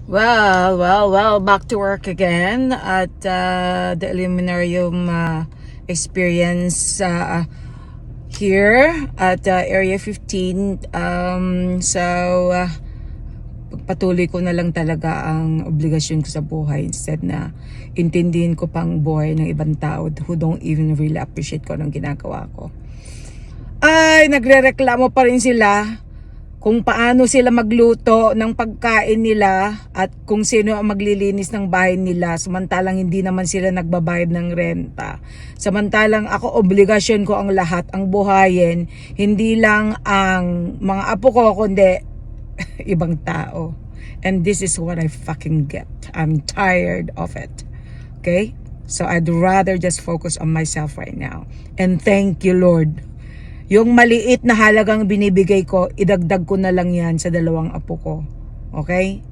Well, back to work again at the Illuminarium experience here at Area 15. Patuloy ko na lang talaga ang obligasyon ko sa buhay instead na intindihin ko pang buhay ng ibang tao who don't even really appreciate ko ng ginagawa ko. Ay, nagrereklamo pa rin sila kung paano sila magluto ng pagkain nila at kung sino ang maglilinis ng bahay nila, samantalang hindi naman sila nagbabayad ng renta. Samantalang ako, obligasyon ko ang lahat, ang buhayin, hindi lang ang mga apo ko kundi ibang tao. And this is what I fucking get. I'm tired of it. Okay? So I'd rather just focus on myself right now. And thank you, Lord. Yung maliit na halagang binibigay ko, idagdag ko na lang yan sa 2 apo ko. Okay?